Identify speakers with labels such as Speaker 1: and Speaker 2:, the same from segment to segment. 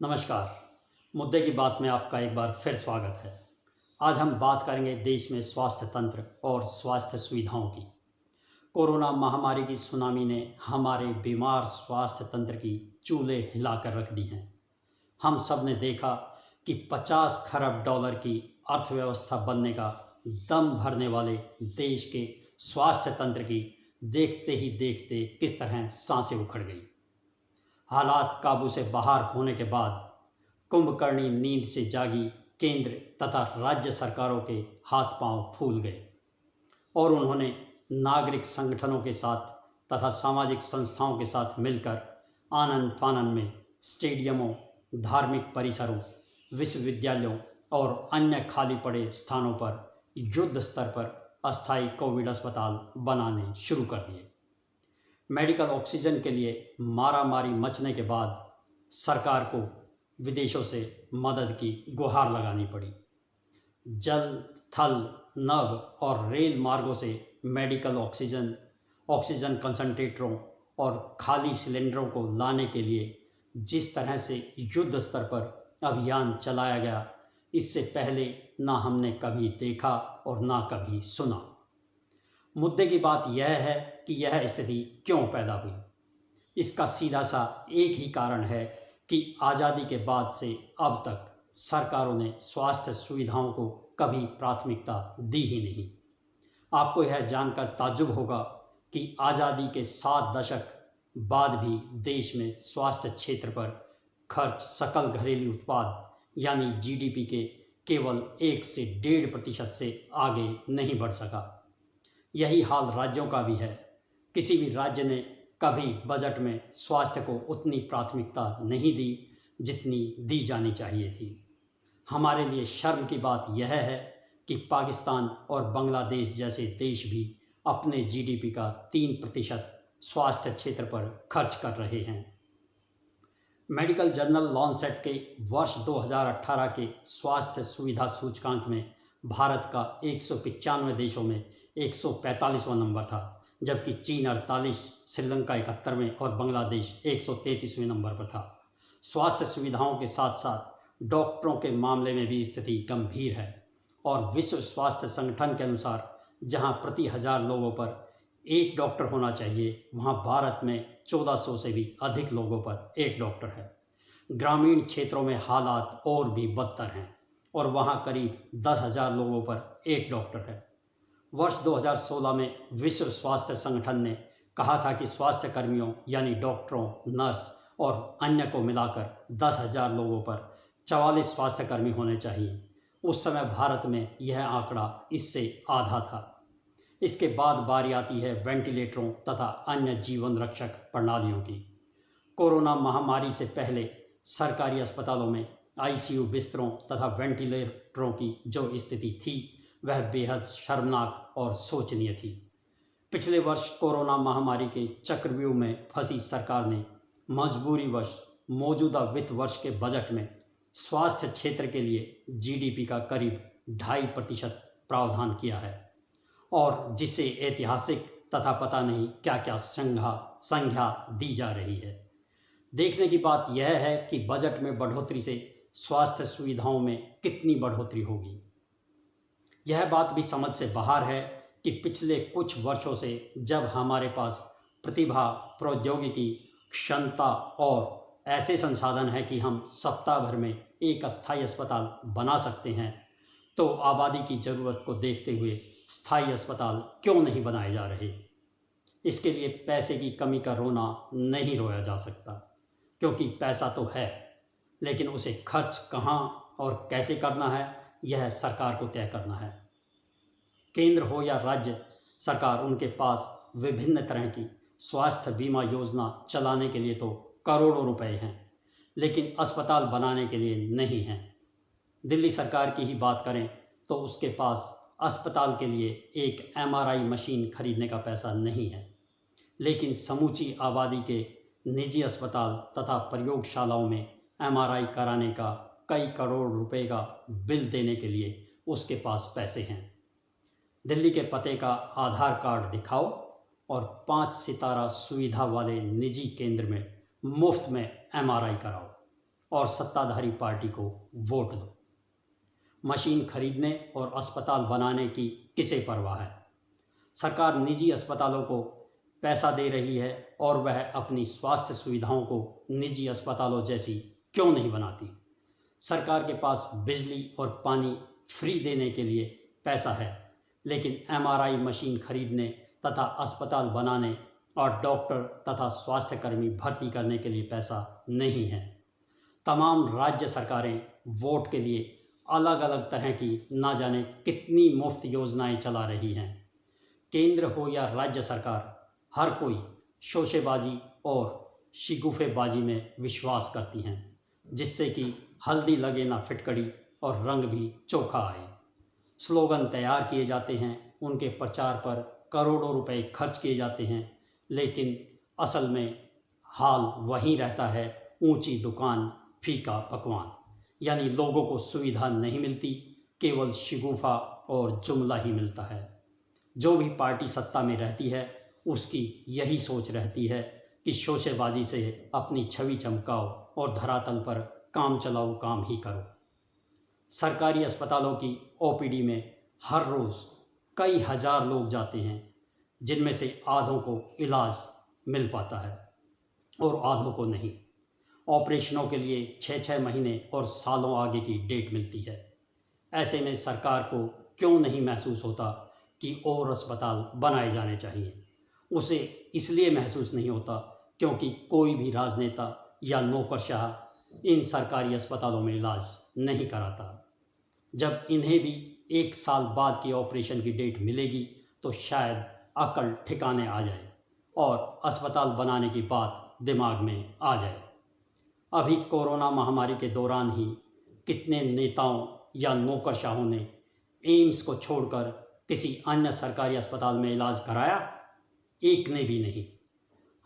Speaker 1: नमस्कार। मुद्दे की बात में आपका एक बार फिर स्वागत है। आज हम बात करेंगे देश में स्वास्थ्य तंत्र और स्वास्थ्य सुविधाओं की। कोरोना महामारी की सुनामी ने हमारे बीमार स्वास्थ्य तंत्र की चूल्हे हिलाकर रख दी हैं। हम सब ने देखा कि 50 खरब डॉलर की अर्थव्यवस्था बनने का दम भरने वाले देश के स्वास्थ्य तंत्र की देखते ही देखते किस तरह सांसें उखड़ गई। हालात काबू से बाहर होने के बाद कुंभकर्णी नींद से जागी केंद्र तथा राज्य सरकारों के हाथ पांव फूल गए और उन्होंने नागरिक संगठनों के साथ तथा सामाजिक संस्थाओं के साथ मिलकर आनन फानन में स्टेडियमों, धार्मिक परिसरों, विश्वविद्यालयों और अन्य खाली पड़े स्थानों पर युद्ध स्तर पर अस्थायी कोविड अस्पताल बनाने शुरू कर दिए। मेडिकल ऑक्सीजन के लिए मारामारी मचने के बाद सरकार को विदेशों से मदद की गुहार लगानी पड़ी। जल, थल, नभ और रेल मार्गों से मेडिकल ऑक्सीजन कंसंट्रेटरों और खाली सिलेंडरों को लाने के लिए जिस तरह से युद्ध स्तर पर अभियान चलाया गया, इससे पहले ना हमने कभी देखा और ना कभी सुना। मुद्दे की बात यह है कि यह स्थिति क्यों पैदा हुई। इसका सीधा सा एक ही कारण है कि आज़ादी के बाद से अब तक सरकारों ने स्वास्थ्य सुविधाओं को कभी प्राथमिकता दी ही नहीं। आपको यह जानकर ताज्जुब होगा कि आज़ादी के 7 दशक बाद भी देश में स्वास्थ्य क्षेत्र पर खर्च सकल घरेलू उत्पाद यानी जीडीपी के केवल 1 से 1.5% से आगे नहीं बढ़ सका। यही हाल राज्यों का भी है। किसी भी राज्य ने कभी बजट में स्वास्थ्य को उतनी प्राथमिकता नहीं दी जितनी दी जानी चाहिए थी। हमारे लिए शर्म की बात यह है कि पाकिस्तान और बांग्लादेश जैसे देश भी अपने जीडीपी का 3% स्वास्थ्य क्षेत्र पर खर्च कर रहे हैं। मेडिकल जर्नल लॉन्सेट के वर्ष 2018 के स्वास्थ्य सुविधा सूचकांक में भारत का 195 देशों में 145वां नंबर था, जबकि चीन 48, श्रीलंका 71वें और बांग्लादेश 133वें नंबर पर था। स्वास्थ्य सुविधाओं के साथ साथ डॉक्टरों के मामले में भी स्थिति गंभीर है और विश्व स्वास्थ्य संगठन के अनुसार जहां प्रति 1000 लोगों पर 1 डॉक्टर होना चाहिए, वहां भारत में 1400 से भी अधिक लोगों पर 1 डॉक्टर है। ग्रामीण क्षेत्रों में हालात और भी बदतर हैं और वहां करीब 10,000 लोगों पर 1 डॉक्टर है। वर्ष 2016 में विश्व स्वास्थ्य संगठन ने कहा था कि स्वास्थ्य कर्मियों यानी डॉक्टरों, नर्स और अन्य को मिलाकर 10,000 लोगों पर 44 स्वास्थ्य कर्मी होने चाहिए। उस समय भारत में यह आंकड़ा इससे आधा था। इसके बाद बारी आती है वेंटिलेटरों तथा अन्य जीवन रक्षक प्रणालियों की। कोरोना महामारी से पहले सरकारी अस्पतालों में आईसीयू बिस्तरों तथा वेंटिलेटरों की जो स्थिति थी वह बेहद शर्मनाक और शोचनीय थी। पिछले वर्ष कोरोना महामारी के चक्रव्यूह में फंसी सरकार ने मजबूरीवश मौजूदा वित्त वर्ष के बजट में स्वास्थ्य क्षेत्र के लिए जीडीपी का करीब 2.5% प्रावधान किया है और जिसे ऐतिहासिक तथा पता नहीं क्या क्या संज्ञा दी जा रही है। देखने की बात यह है कि बजट में बढ़ोतरी से स्वास्थ्य सुविधाओं में कितनी बढ़ोतरी होगी। यह बात भी समझ से बाहर है कि पिछले कुछ वर्षों से जब हमारे पास प्रतिभा, प्रौद्योगिकी, क्षमता और ऐसे संसाधन हैं कि हम सप्ताह भर में एक अस्थायी अस्पताल बना सकते हैं, तो आबादी की ज़रूरत को देखते हुए स्थायी अस्पताल क्यों नहीं बनाए जा रहे। इसके लिए पैसे की कमी का रोना नहीं रोया जा सकता, क्योंकि पैसा तो है, लेकिन उसे खर्च कहाँ और कैसे करना है यह सरकार को तय करना है। केंद्र हो या राज्य सरकार, उनके पास विभिन्न तरह की स्वास्थ्य बीमा योजना चलाने के लिए तो करोड़ों रुपए हैं, लेकिन अस्पताल बनाने के लिए नहीं हैं। दिल्ली सरकार की ही बात करें तो उसके पास अस्पताल के लिए एक एमआरआई मशीन खरीदने का पैसा नहीं है, लेकिन समूची आबादी के निजी अस्पताल तथा प्रयोगशालाओं में एमआरआई कराने का कई करोड़ रुपए का बिल देने के लिए उसके पास पैसे हैं। दिल्ली के पते का आधार कार्ड दिखाओ और 5 सितारा सुविधा वाले निजी केंद्र में मुफ्त में एमआरआई कराओ। और सत्ताधारी पार्टी को वोट दो। मशीन खरीदने और अस्पताल बनाने की किसे परवाह है? सरकार निजी अस्पतालों को पैसा दे रही है और वह अपनी स्वास्थ्य सुविधाओं को निजी अस्पतालों जैसी क्यों नहीं बनाती? सरकार के पास बिजली और पानी फ्री देने के लिए पैसा है, लेकिन एमआरआई मशीन खरीदने तथा अस्पताल बनाने और डॉक्टर तथा स्वास्थ्यकर्मी भर्ती करने के लिए पैसा नहीं है। तमाम राज्य सरकारें वोट के लिए अलग अलग तरह की ना जाने कितनी मुफ्त योजनाएं चला रही हैं। केंद्र हो या राज्य सरकार, हर कोई शोशेबाजी और शिगुफेबाजी में विश्वास करती हैं, जिससे कि हल्दी लगे ना फिटकड़ी और रंग भी चोखा आए। स्लोगन तैयार किए जाते हैं, उनके प्रचार पर करोड़ों रुपए खर्च किए जाते हैं, लेकिन असल में हाल वही रहता है, ऊंची दुकान फीका पकवान। यानी लोगों को सुविधा नहीं मिलती, केवल शिगुफा और जुमला ही मिलता है। जो भी पार्टी सत्ता में रहती है उसकी यही सोच रहती है कि शोशेबाजी से अपनी छवि चमकाओ और धरातल पर काम चलाओ काम ही करो। सरकारी अस्पतालों की ओपीडी में हर रोज़ कई हजार लोग जाते हैं, जिनमें से आधों को इलाज मिल पाता है और आधों को नहीं। ऑपरेशनों के लिए 6-6 महीने और सालों आगे की डेट मिलती है। ऐसे में सरकार को क्यों नहीं महसूस होता कि और अस्पताल बनाए जाने चाहिए? उसे इसलिए महसूस नहीं होता क्योंकि कोई भी राजनेता या नौकरशाह इन सरकारी अस्पतालों में इलाज नहीं कराता। जब इन्हें भी 1 साल बाद की ऑपरेशन की डेट मिलेगी तो शायद अकल ठिकाने आ जाए और अस्पताल बनाने की बात दिमाग में आ जाए। अभी कोरोना महामारी के दौरान ही कितने नेताओं या नौकरशाहों ने एम्स को छोड़कर किसी अन्य सरकारी अस्पताल में इलाज कराया? एक ने भी नहीं।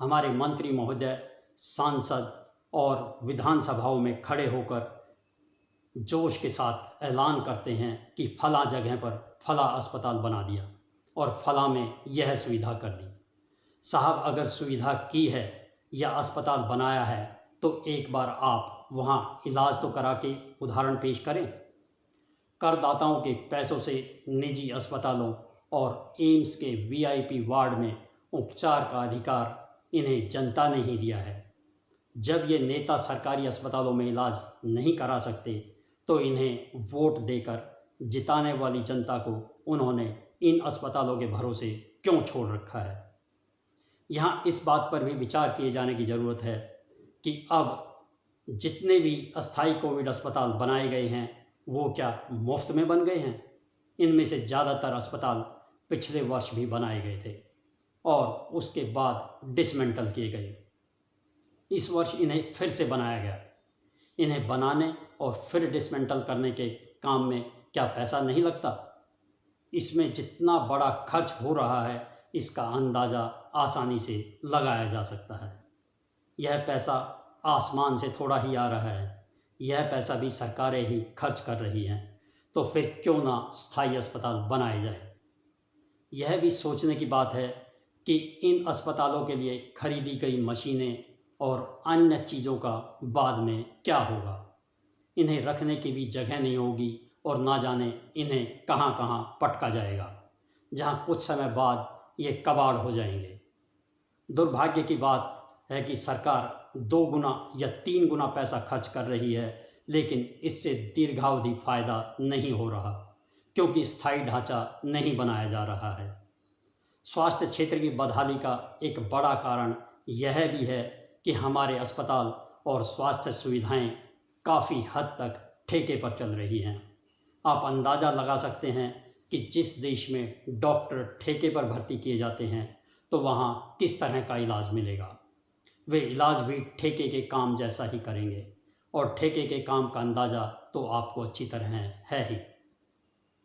Speaker 1: हमारे मंत्री महोदय सांसद और विधानसभाओं में खड़े होकर जोश के साथ ऐलान करते हैं कि फला जगह पर फला अस्पताल बना दिया और फला में यह सुविधा कर दी। साहब, अगर सुविधा की है या अस्पताल बनाया है तो एक बार आप वहाँ इलाज तो करा के उदाहरण पेश करें। करदाताओं के पैसों से निजी अस्पतालों और एम्स के वीआईपी वार्ड में उपचार का अधिकार इन्हें जनता ने ही दिया है। जब ये नेता सरकारी अस्पतालों में इलाज नहीं करा सकते तो इन्हें वोट देकर जिताने वाली जनता को उन्होंने इन अस्पतालों के भरोसे क्यों छोड़ रखा है? यहाँ इस बात पर भी विचार किए जाने की ज़रूरत है कि अब जितने भी अस्थायी कोविड अस्पताल बनाए गए हैं वो क्या मुफ्त में बन गए हैं? इनमें से ज़्यादातर अस्पताल पिछले वर्ष भी बनाए गए थे और उसके बाद डिसमेंटल किए गए। इस वर्ष इन्हें फिर से बनाया गया। इन्हें बनाने और फिर डिसमेंटल करने के काम में क्या पैसा नहीं लगता? इसमें जितना बड़ा खर्च हो रहा है इसका अंदाज़ा आसानी से लगाया जा सकता है। यह पैसा आसमान से थोड़ा ही आ रहा है, यह पैसा भी सरकारें ही खर्च कर रही हैं, तो फिर क्यों ना स्थायी अस्पताल बनाए जाए? यह भी सोचने की बात है कि इन अस्पतालों के लिए खरीदी गई मशीनें और अन्य चीज़ों का बाद में क्या होगा। इन्हें रखने की भी जगह नहीं होगी और ना जाने इन्हें कहाँ कहाँ पटका जाएगा, जहाँ कुछ समय बाद ये कबाड़ हो जाएंगे। दुर्भाग्य की बात है कि सरकार 2 गुना या 3 गुना पैसा खर्च कर रही है, लेकिन इससे दीर्घावधि फ़ायदा नहीं हो रहा क्योंकि स्थायी ढांचा नहीं बनाया जा रहा है। स्वास्थ्य क्षेत्र की बदहाली का एक बड़ा कारण यह भी है कि हमारे अस्पताल और स्वास्थ्य सुविधाएं काफ़ी हद तक ठेके पर चल रही हैं। आप अंदाज़ा लगा सकते हैं कि जिस देश में डॉक्टर ठेके पर भर्ती किए जाते हैं तो वहाँ किस तरह का इलाज मिलेगा। वे इलाज भी ठेके के काम जैसा ही करेंगे और ठेके के काम का अंदाज़ा तो आपको अच्छी तरह है ही।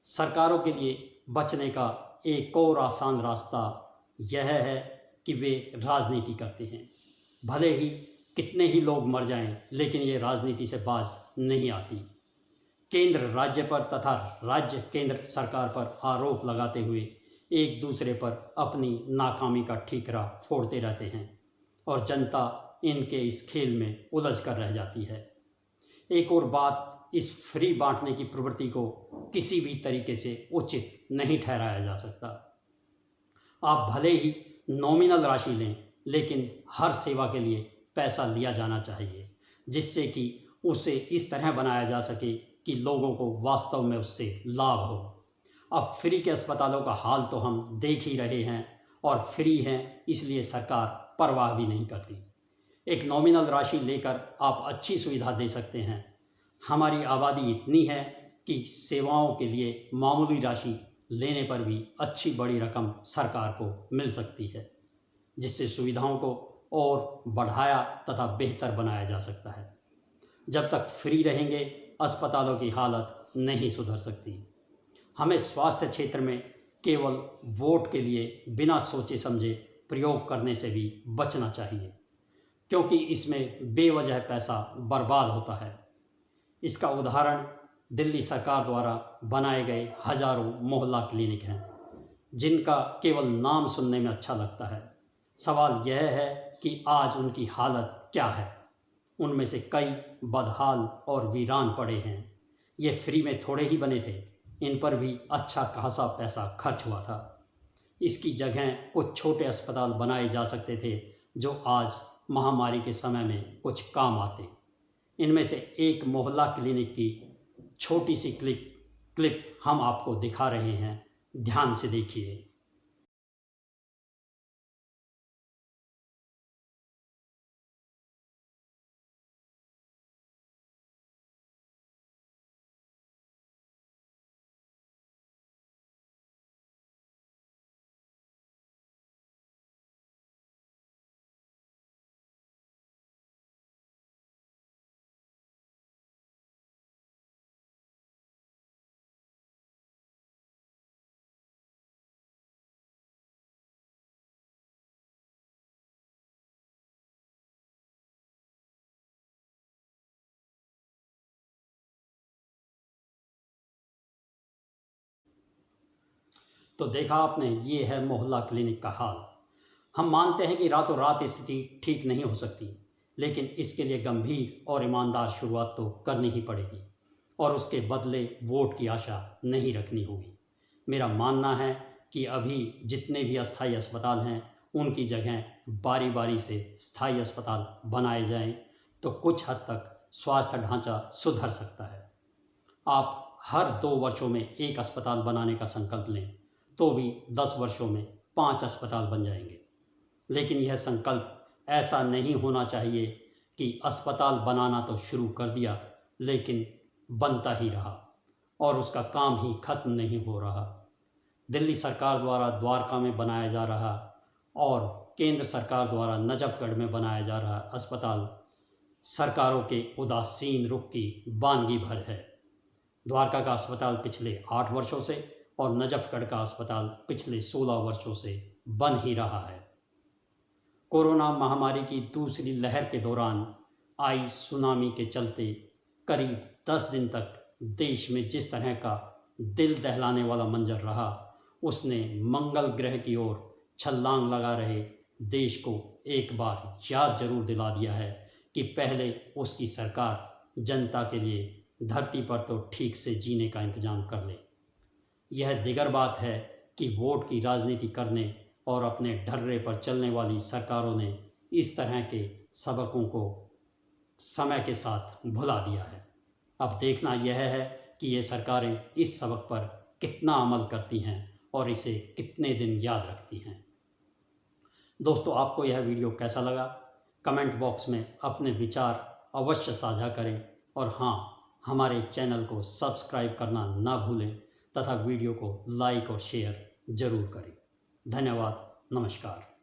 Speaker 1: सरकारों के लिए बचने का एक और आसान रास्ता यह है कि वे राजनीति करते हैं। भले ही कितने ही लोग मर जाएं, लेकिन ये राजनीति से बाज नहीं आती। केंद्र राज्य पर तथा राज्य केंद्र सरकार पर आरोप लगाते हुए एक दूसरे पर अपनी नाकामी का ठीकरा फोड़ते रहते हैं और जनता इनके इस खेल में उलझ कर रह जाती है। एक और बात, इस फ्री बांटने की प्रवृत्ति को किसी भी तरीके से उचित नहीं ठहराया जा सकता। आप भले ही नॉमिनल राशि लें, लेकिन हर सेवा के लिए पैसा लिया जाना चाहिए, जिससे कि उसे इस तरह बनाया जा सके कि लोगों को वास्तव में उससे लाभ हो। अब फ्री के अस्पतालों का हाल तो हम देख ही रहे हैं, और फ्री हैं इसलिए सरकार परवाह भी नहीं करती। एक नॉमिनल राशि लेकर आप अच्छी सुविधा दे सकते हैं। हमारी आबादी इतनी है कि सेवाओं के लिए मामूली राशि लेने पर भी अच्छी बड़ी रकम सरकार को मिल सकती है, जिससे सुविधाओं को और बढ़ाया तथा बेहतर बनाया जा सकता है। जब तक फ्री रहेंगे, अस्पतालों की हालत नहीं सुधर सकती। हमें स्वास्थ्य क्षेत्र में केवल वोट के लिए बिना सोचे समझे प्रयोग करने से भी बचना चाहिए, क्योंकि इसमें बेवजह पैसा बर्बाद होता है। इसका उदाहरण दिल्ली सरकार द्वारा बनाए गए हजारों मोहल्ला क्लिनिक हैं, जिनका केवल नाम सुनने में अच्छा लगता है। सवाल यह है कि आज उनकी हालत क्या है। उनमें से कई बदहाल और वीरान पड़े हैं। ये फ्री में थोड़े ही बने थे, इन पर भी अच्छा खासा पैसा खर्च हुआ था। इसकी जगह कुछ छोटे अस्पताल बनाए जा सकते थे, जो आज महामारी के समय में कुछ काम आते। इनमें से एक मोहल्ला क्लिनिक की छोटी सी क्लिप हम आपको दिखा रहे हैं, ध्यान से देखिए। तो देखा आपने, ये है मोहल्ला क्लिनिक का हाल। हम मानते हैं कि रातों रात स्थिति ठीक नहीं हो सकती, लेकिन इसके लिए गंभीर और ईमानदार शुरुआत तो करनी ही पड़ेगी, और उसके बदले वोट की आशा नहीं रखनी होगी। मेरा मानना है कि अभी जितने भी अस्थायी अस्पताल हैं, उनकी जगह बारी बारी से स्थायी अस्पताल बनाए जाएं, तो कुछ हद तक स्वास्थ्य ढांचा सुधर सकता है। आप हर 2 वर्षों में एक अस्पताल बनाने का संकल्प लें, तो भी 10 वर्षों में 5 अस्पताल बन जाएंगे। लेकिन यह संकल्प ऐसा नहीं होना चाहिए कि अस्पताल बनाना तो शुरू कर दिया, लेकिन बनता ही रहा और उसका काम ही खत्म नहीं हो रहा। दिल्ली सरकार द्वारा द्वारका में बनाया जा रहा और केंद्र सरकार द्वारा नजफगढ़ में बनाया जा रहा अस्पताल सरकारों के उदासीन रुख की वानगी भर है। द्वारका का अस्पताल पिछले 8 वर्षों से और नजफगढ़ का अस्पताल पिछले 16 वर्षों से बन ही रहा है। कोरोना महामारी की दूसरी लहर के दौरान आई सुनामी के चलते करीब 10 दिन तक देश में जिस तरह का दिल दहलाने वाला मंजर रहा, उसने मंगल ग्रह की ओर छलांग लगा रहे देश को एक बार याद जरूर दिला दिया है कि पहले उसकी सरकार जनता के लिए धरती पर तो ठीक से जीने का इंतजाम कर ले। यह दिगर बात है कि वोट की राजनीति करने और अपने ढर्रे पर चलने वाली सरकारों ने इस तरह के सबकों को समय के साथ भुला दिया है। अब देखना यह है कि ये सरकारें इस सबक पर कितना अमल करती हैं और इसे कितने दिन याद रखती हैं। दोस्तों, आपको यह वीडियो कैसा लगा? कमेंट बॉक्स में अपने विचार अवश्य साझा करें, और हाँ, हमारे चैनल को सब्सक्राइब करना ना भूलें तथा वीडियो को लाइक और शेयर ज़रूर करें। धन्यवाद। नमस्कार।